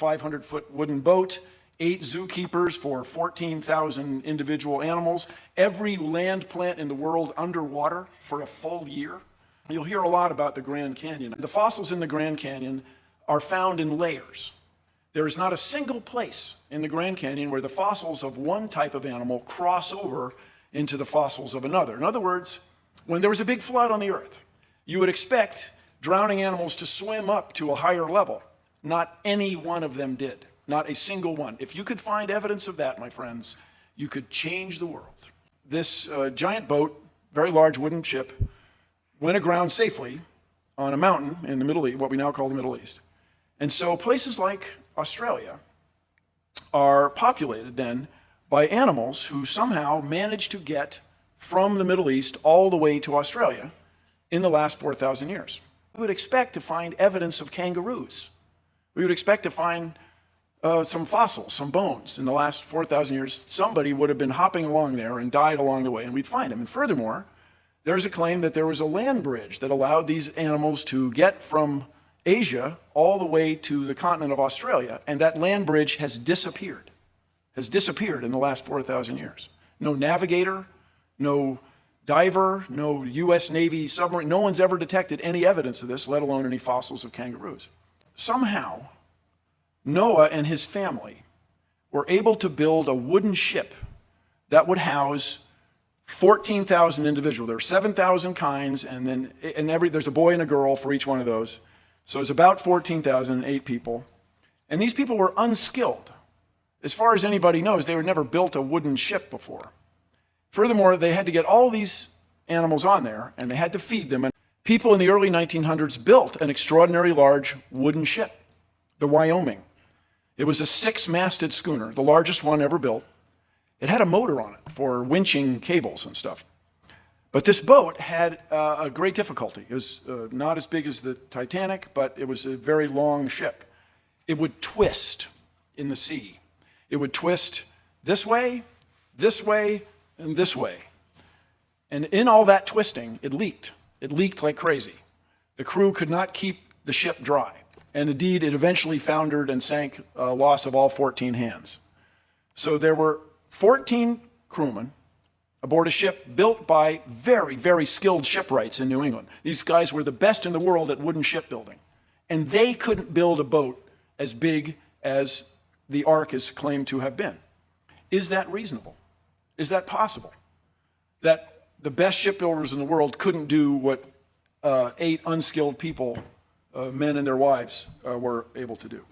500-foot wooden boat, 8 zookeepers for 14,000 individual animals, every land plant in the world underwater for a full year. You'll hear a lot about the Grand Canyon. The fossils in the Grand Canyon are found in layers. There is not a single place in the Grand Canyon where the fossils of one type of animal cross over into the fossils of another. In other words, when there was a big flood on the earth, you would expect drowning animals to swim up to a higher level. Not any one of them did. Not a single one. If you could find evidence of that, my friends, you could change the world. This giant boat, very large wooden ship, went aground safely on a mountain in the Middle East, what we now call the Middle East. And so places like Australia are populated then by animals who somehow managed to get from the Middle East all the way to Australia in the last 4,000 years. We would expect to find evidence of kangaroos. We would expect to find some fossils, some bones. In the last 4,000 years, somebody would have been hopping along there and died along the way, and we'd find them. And furthermore, there's a claim that there was a land bridge that allowed these animals to get from Asia all the way to the continent of Australia, and that land bridge has disappeared in the last 4,000 years. No navigator, no diver, no U.S. Navy submarine, no one's ever detected any evidence of this, let alone any fossils of kangaroos. Somehow, Noah and his family were able to build a wooden ship that would house 14,000 individuals. There are 7,000 kinds, and there's a boy and a girl for each one of those. So it's about 14,008 people. And these people were unskilled. As far as anybody knows, they had never built a wooden ship before. Furthermore, they had to get all these animals on there, and they had to feed them. And people in the early 1900s built an extraordinarily large wooden ship, the Wyoming. It was a 6-masted schooner, the largest one ever built. It had a motor on it for winching cables and stuff. But this boat had a great difficulty. It was not as big as the Titanic, but it was a very long ship. It would twist in the sea. It would twist this way, and this way. And in all that twisting, it leaked. It leaked like crazy. The crew could not keep the ship dry. And indeed, it eventually foundered and sank, loss of all 14 hands. So there were 14 crewmen aboard a ship built by very, very skilled shipwrights in New England. These guys were the best in the world at wooden shipbuilding. And they couldn't build a boat as big as the Ark is claimed to have been. Is that reasonable? Is that possible? That the best shipbuilders in the world couldn't do what 8 unskilled people, men and their wives, were able to do?